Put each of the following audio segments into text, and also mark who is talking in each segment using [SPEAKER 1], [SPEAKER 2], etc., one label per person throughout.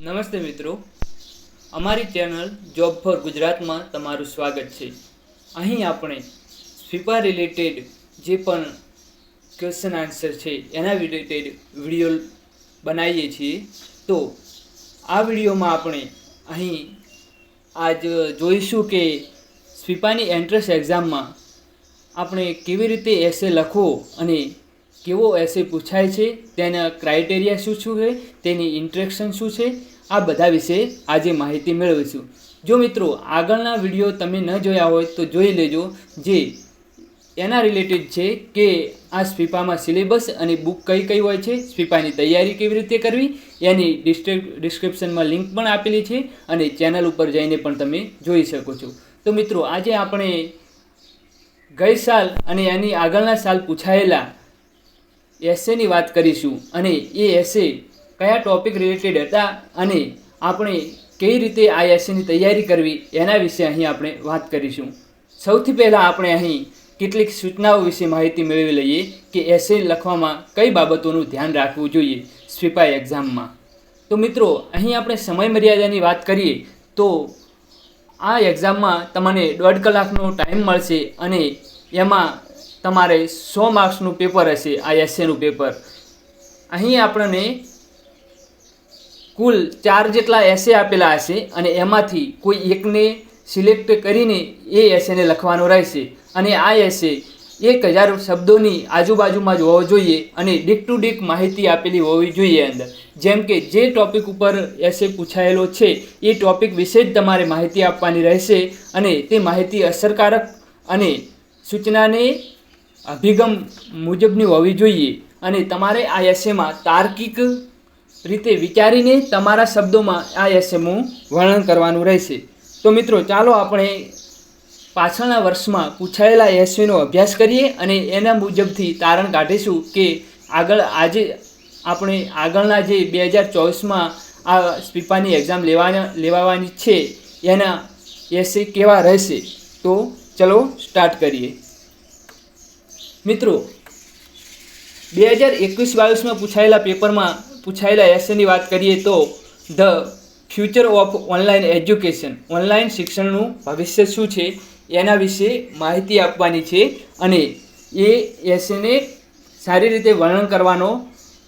[SPEAKER 1] નમસ્તે મિત્રો, અમારી ચેનલ જોબ ફોર ગુજરાતમાં તમારું સ્વાગત છે. અહીં આપણે સ્વીપા રિલેટેડ જે પણ ક્વેશ્ચન આન્સર છે એના રિલેટેડ વિડીયો બનાવીએ છીએ. તો આ વિડીયોમાં આપણે અહીં આજ જોઈશું કે સ્વીપાની એન્ટ્રન્સ એક્ઝામમાં આપણે કેવી રીતે એસે લખવો અને કેવો એસે પૂછાય છે, તેના ક્રાઇટેરિયા શું શું છે, તેની ઇન્ટ્રેક્શન શું છે, આ બધા વિશે આજે માહિતી મેળવીશું. જો મિત્રો આગળના વિડીયો તમે ન જોયા હોય તો જોઈ લેજો, જે એના રિલેટેડ છે કે આ સ્વીપામાં સિલેબસ અને બુક કઈ કઈ હોય છે, સ્વીપાની તૈયારી કેવી રીતે કરવી, એની ડિસ્ક્રિપ્શનમાં લિંક પણ આપેલી છે અને ચેનલ ઉપર જઈને પણ તમે જોઈ શકો છો. તો મિત્રો આજે આપણે ગઈ સાલ અને એની આગળના સાલ પૂછાયેલા એસેની વાત કરીશું અને એ એસે કયા ટોપિક રિલેટેડ હતા અને આપણે કઈ રીતે આ એસેની તૈયારી કરવી એના વિશે અહીં આપણે વાત કરીશું. સૌથી પહેલાં આપણે અહીં કેટલીક સૂચનાઓ વિશે માહિતી મેળવી લઈએ કે એસે લખવામાં કઈ બાબતોનું ધ્યાન રાખવું જોઈએ સ્વીપા એક્ઝામમાં. તો મિત્રો અહીં આપણે સમય મર્યાદાની વાત કરીએ તો આ એક્ઝામમાં તમને 1.5 કલાકનો ટાઈમ મળશે અને એમાં તમારે 100 માર્ક્સનું પેપર હશે. આ એસેનું પેપર અહીં આપણને કુલ 4 જેટલા એસે આપેલા હશે અને એમાંથી કોઈ એકને સિલેક્ટ કરીને એ એસેને લખવાનો રહેશે અને આ એસે 1000 શબ્દોની આજુબાજુમાં જ હોવો જોઈએ અને ડીક ટુ ડીક માહિતી આપેલી હોવી જોઈએ અંદર. જેમ કે જે ટૉપિક ઉપર એસે પૂછાયેલો છે એ ટૉપિક વિશે જ તમારે માહિતી આપવાની રહેશે અને તે માહિતી અસરકારક અને સૂચનાને અભિગમ મુજબની હોવી જોઈએ અને તમારે આ એસેમાં તાર્કિક રીતે વિચારીને તમારા શબ્દોમાં આ એસેનું વર્ણન કરવાનું રહેશે. તો મિત્રો ચાલો આપણે પાછળના વર્ષમાં પૂછાયેલા એસેનો અભ્યાસ કરીએ અને એના મુજબથી તારણ કાઢીશું કે આજે આપણે આગળના જે 2024માં આ સ્વીપાની એક્ઝામ લેવાની છે એના એસે કેવા રહેશે. તો ચલો સ્ટાર્ટ કરીએ. મિત્રો 2021-22માં પૂછાયેલા પેપરમાં પૂછાયેલા એસેની વાત કરીએ તો the future of online education, online શિક્ષણનું ભવિષ્ય શું છે એના વિશે માહિતી આપવાની છે અને એ એસેને સારી રીતે વર્ણન કરવાનો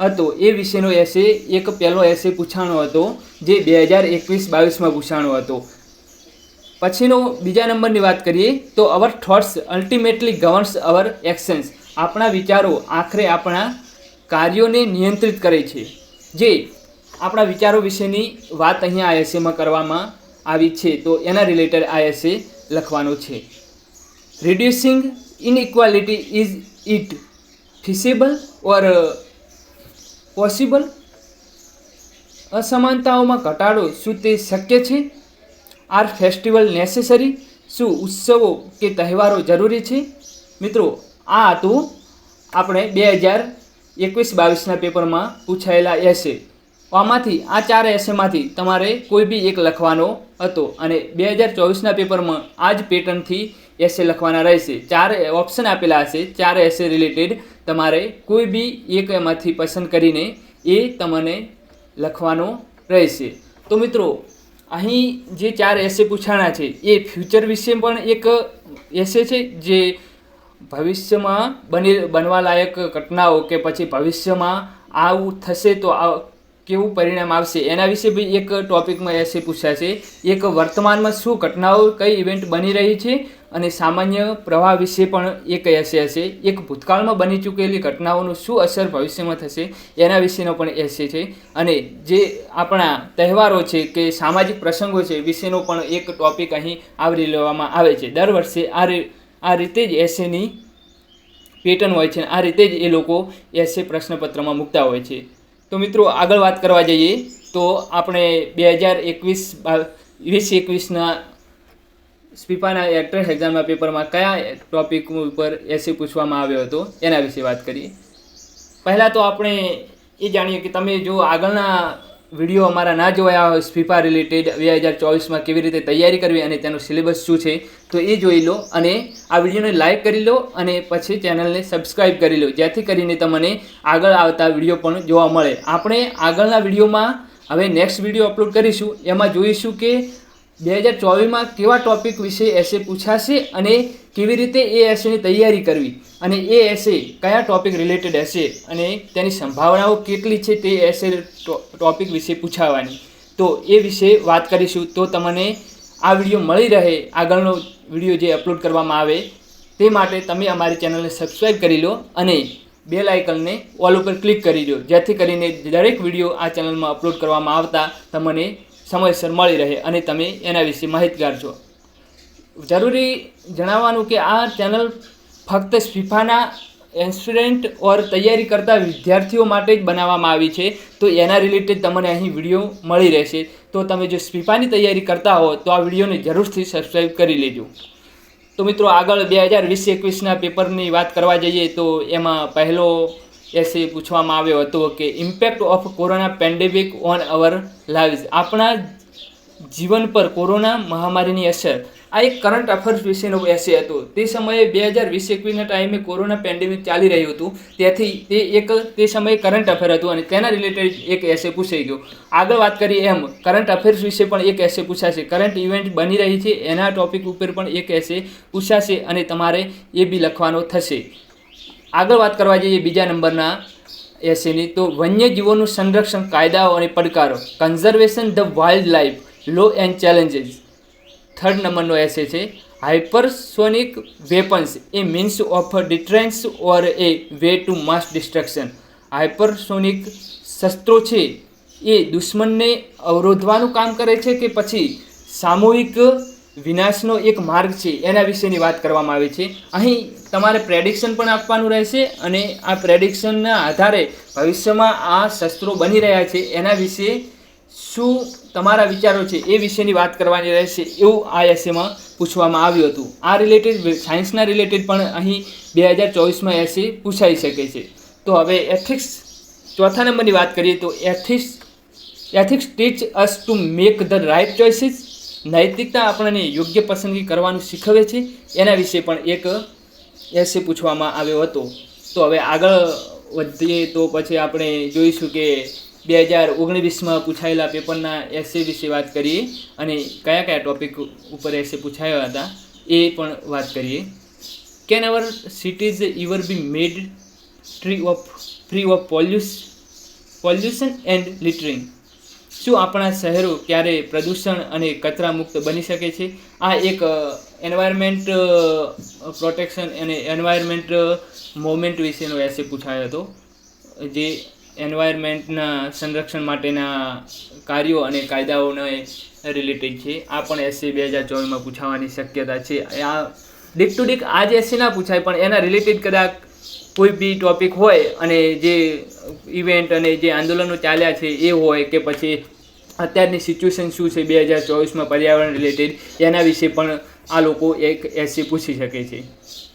[SPEAKER 1] હતો. એ વિશેનો એસે એક પહેલો એસે પૂછાણો હતો જે 2021-22માં પૂછાણો હતો. પછીનો બીજા નંબરની વાત કરીએ તો અવર થોટ્સ અલ્ટિમેટલી ગવર્ન્સ અવર એક્શન્સ, આપણા વિચારો આખરે આપણા કાર્યોને નિયંત્રિત કરે છે. જે આપણા વિચારો વિશેની વાત અહીંયા આ એસેમાં કરવામાં આવી છે તો એના રિલેટેડ આ એસે લખવાનો છે. Reducing inequality is it feasible or possible, અસમાનતાઓમાં ઘટાડો શું તે શક્ય છે? આર ફેસ્ટિવલ નેસેસરી, શું ઉત્સવો કે તહેવારો જરૂરી છે? મિત્રો આ હતું આપણે 2021-22ના પેપરમાં પૂછાયેલા એસે. આમાંથી આ 4 એસેમાંથી તમારે કોઈ બી એક લખવાનો હતો અને 2024ના પેપરમાં આ જ પેટર્નથી એસે લખવાના રહેશે. 4 ઓપ્શન આપેલા હશે, 4 એસે રિલેટેડ તમારે કોઈ બી એક એમાંથી પસંદ કરીને એ તમને લખવાનો રહેશે. તો મિત્રો અહીં જે 4 એસે પૂછાણા છે એ ફ્યુચર વિશે પણ એક એસે છે, જે ભવિષ્યમાં બનવાલાયક ઘટનાઓ કે પછી ભવિષ્યમાં આવું થશે તો કેવું પરિણામ આવશે એના વિશે બી એક ટૉપિકમાં એસે પૂછાશે. એક વર્તમાનમાં શું ઘટનાઓ કઈ ઇવેન્ટ બની રહી છે અને સામાન્ય પ્રવાહ વિશે પણ એક એસે હશે. એક ભૂતકાળમાં બની ચૂકેલી ઘટનાઓનું શું અસર ભવિષ્યમાં થશે એના વિશેનો પણ એસે છે અને જે આપણા તહેવારો છે કે સામાજિક પ્રસંગો છે વિશેનો પણ એક ટૉપિક અહીં આવરી લેવામાં આવે છે. દર વર્ષે આ રીતે જ એસેની પેટર્ન હોય છે, આ રીતે જ એ લોકો એસે પ્રશ્નપત્રમાં મૂકતા હોય છે. તો મિત્રો આગળ વાત કરવા જઈએ તો આપણે 2021ના સ્વીપાના એન્ટ્રન્સ એક્ઝામના પેપરમાં કયા ટૉપિક ઉપર એસે પૂછવામાં આવ્યો હતો એના વિશે વાત કરીએ. પહેલાં તો આપણે એ જાણીએ કે તમે જો આગળના વિડીયો અમારા ના જોયા હોય સ્વીપા રિલેટેડ 2024માં કેવી રીતે તૈયારી કરવી અને તેનો સિલેબસ શું છે તો એ જોઈ લો અને આ વિડીયોને લાઇક કરી લો અને પછી ચેનલને સબસ્ક્રાઈબ કરી લો, જેથી કરીને તમને આગળ આવતા વિડીયો પણ જોવા મળે. આપણે આગળના વિડીયોમાં હવે નેક્સ્ટ વિડીયો અપલોડ કરીશું, એમાં જોઈશું કે 2024માં કેવા ટોપિક વિશે એસે પૂછાશે અને કેવી રીતે એ એસેની તૈયારી કરવી અને એ એસે કયા ટોપિક રિલેટેડ હશે અને તેની સંભાવનાઓ કેટલી છે તે એસે ટોપિક વિશે પૂછાવાની. તો એ વિશે વાત કરીશું. તો તમને આ વિડીયો મળી રહે, આગળનો વિડીયો જે અપલોડ કરવામાં આવે તે માટે તમે અમારી ચેનલને સબસ્ક્રાઈબ કરી લો અને બેલ આઇકનને ઓલ ઉપર ક્લિક કરી દો, જેથી કરીને દરેક વિડીયો આ ચેનલમાં અપલોડ કરવામાં આવતા તમને સમયસર મળી રહે અને તમે એના વિશે માહિતગાર છો. જરૂરી જણાવવાનું કે આ ચેનલ ફક્ત સ્પીફાના એસ્પિરન્ટ ઓર તૈયારી કરતા વિદ્યાર્થીઓ માટે જ બનાવવામાં આવી છે. તો એના રિલેટેડ તમને અહીં વિડીયો મળી રહેશે. તો તમે જો સ્પીફાની તૈયારી કરતા હો તો આ વિડીયોને જરૂરથી સબસ્ક્રાઈબ કરી લેજો. તો મિત્રો, આગળ 2020-21ના પેપરની વાત કરવા જઈએ તો એમાં પહેલો એસે પૂછવામાં આવ્યો હતો કે impact of corona pandemic on hour lives, આપણા જીવન પર કોરોના મહામારીની અસર. આ એક કરંટ અફેર્સ વિશેનો એસે હતો. તે સમયે 2020-21ના ટાઈમે કોરોના પેન્ડેમિક ચાલી રહ્યું હતું, તેથી તે સમયે કરંટ અફેર હતું અને તેના રિલેટેડ એક એસે પૂછાઈ ગયો. આગળ વાત કરીએ એમ કરંટ અફેર્સ વિશે પણ એક એસે પૂછાશે. કરંટ ઇવેન્ટ બની રહી છે એના ટોપિક ઉપર પણ એક એસે પૂછાશે અને તમારે એ બી લખવાનો થશે. આગળ વાત કરવા જઈએ બીજા નંબરના એસેની, તો વન્યજીવોનું સંરક્ષણ, કાયદાઓ અને પડકારો, conservation the wild life, law and challenges. Third નંબરનો એસે છે hypersonic weapons, a means of deterrence or a way to mass destruction. Hypersonic શસ્ત્રો છે એ દુશ્મનને અવરોધવાનું કામ કરે છે કે પછી સામૂહિક વિનાશનો એક માર્ગ છે, એના વિશેની વાત કરવામાં આવી છે. અહીં તમારે પ્રેડિક્શન પણ આપવાનું રહેશે અને આ પ્રેડિક્શનના આધારે ભવિષ્યમાં આ શસ્ત્રો બની રહ્યા છે એના વિશે શું તમારા વિચારો છે એ વિશેની વાત કરવાની રહેશે, એવું આ એસેમાં પૂછવામાં આવ્યું હતું. આ રિલેટેડ સાયન્સના રિલેટેડ પણ અહીં 2024માં એસે પૂછાઈ શકે છે. તો હવે એથિક્સ, ચોથા નંબરની વાત કરીએ તો ethics teach us to make the right choices, નૈતિકતા આપણને યોગ્ય પસંદગી કરવાનું શીખવે છે, એના વિશે પણ એક એસે પૂછવામાં આવ્યો હતો. તો હવે આગળ વધીએ તો પછી આપણે જોઈશું કે 2019માં પૂછાયેલા પેપરના એસે વિશે વાત કરીએ અને કયા કયા ટોપિક ઉપર એસે પૂછાયા હતા એ પણ વાત કરીએ. Can our cities ever be made free of pollution and littering, શું આપણા શહેરો ક્યારે પ્રદૂષણ અને કચરા મુક્ત બની શકે છે? આ એક એન્વાયરમેન્ટ પ્રોટેક્શન અને એન્વાયરમેન્ટ મૂવમેન્ટ વિશેનો એસે પૂછાયો હતો, જે એન્વાયરમેન્ટના સંરક્ષણ માટેના કાર્યો અને કાયદાઓને રિલેટેડ છે. આ પણ એસે 2024માં પૂછાવાની શક્યતા છે. આ ડીક ટુ ડીક આ જ એસે ના પૂછાય, પણ એના રિલેટેડ કદાચ કોઈ બી ટોપિક હોય અને જે ઇવેન્ટ અને જે આંદોલનો ચાલ્યા છે એ હોય કે પછી અત્યારની સિચ્યુએશન શું છે 2024માં પર્યાવરણ રિલેટેડ, એના વિશે પણ આ લોકો એક એસે પૂછી શકે છે.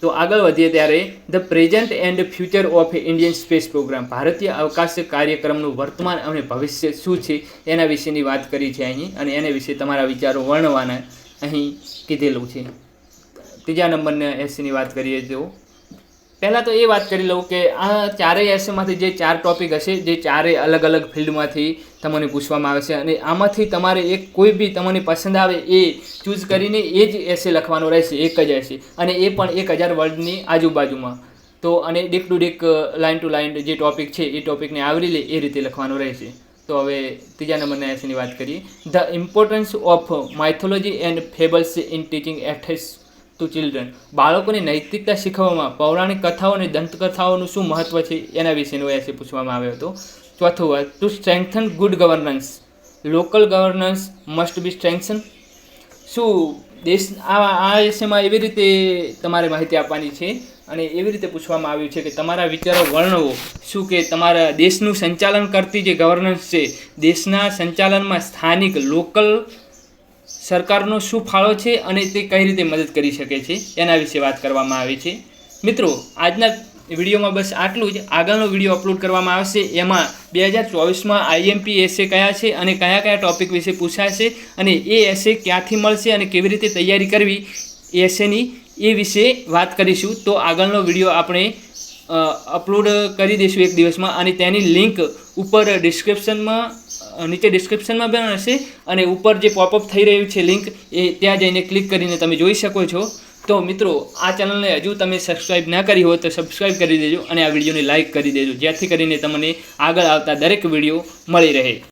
[SPEAKER 1] તો આગળ વધીએ ત્યારે the present and future of Indian space programme, ભારતીય અવકાશ કાર્યક્રમનું વર્તમાન અને ભવિષ્ય શું છે એના વિશેની વાત કરી છે અહીં અને એના વિશે તમારા વિચારો વર્ણવાના અહીં કીધેલું છે. ત્રીજા નંબરના એસેની વાત કરીએ તો પહેલાં તો એ વાત કરી લઉં કે આ ચારેય એસેમાંથી જે 4 ટોપિક હશે, જે ચારેય અલગ અલગ ફિલ્ડમાંથી તમને પૂછવામાં આવે છે અને આમાંથી તમારે એક કોઈ બી તમને પસંદ આવે એ ચૂઝ કરીને એ જ એસે લખવાનો રહેશે, એક જ એસે, અને એ પણ 1000 વર્ડની આજુબાજુમાં. તો અને ડીક ટુ ડીક લાઇન ટુ લાઇન જે ટોપિક છે એ ટોપિકને આવરી લે એ રીતે લખવાનો રહેશે. તો હવે ત્રીજા નંબરના એસેની વાત કરીએ. The importance of mythology and fables in teaching ethics to children, બાળકોને નૈતિકતા શીખવવામાં પૌરાણિક કથાઓ અને દંતકથાઓનું શું મહત્ત્વ છે એના વિશેનો એસે પૂછવામાં આવ્યો હતો. ચોથું વાત, to strengthen good governance, local governance must be strengthen. શું દેશ આ એસેમાં એવી રીતે તમારે માહિતી આપવાની છે અને એવી રીતે પૂછવામાં આવ્યું છે કે તમારા વિચારો વર્ણવો. શું કે તમારા દેશનું સંચાલન કરતી જે ગવર્નન્સ છે, દેશના સંચાલનમાં સ્થાનિક લોકલ સરકારનો શું ફાળો છે અને તે કઈ રીતે મદદ કરી શકે છે એના વિશે વાત કરવામાં આવી છે. મિત્રો, આજના વિડીયોમાં બસ આટલું જ. આગળનો વિડીયો અપલોડ કરવામાં આવશે, એમાં 2024માં આઈએમપી એસે કયા છે અને કયા કયા ટોપિક વિશે પૂછાશે અને એ એસે ક્યાંથી મળશે અને કેવી રીતે તૈયારી કરવી એસેની એ વિશે વાત કરીશું. તો આગળનો વિડીયો આપણે અપલોડ કરી દઈશું એક દિવસમાં, અને તેની લિંક ઉપર ડિસ્ક્રિપ્શનમાં નીચે ડિસ્ક્રિપ્શનમાં પણ હશે, અને ઉપર જે પોપઅપ થઈ રહ્યું છે લિંક એ ત્યાં જઈને ક્લિક કરીને તમે જોઈ શકો છો. તો મિત્રો, આ ચેનલને હજુ તમે સબસ્ક્રાઈબ ના કરી હોય તો સબસ્ક્રાઈબ કરી દેજો અને આ વિડીયોને લાઇક કરી દેજો, જેથી કરીને તમને આગળ આવતા દરેક વિડીયો મળી રહે.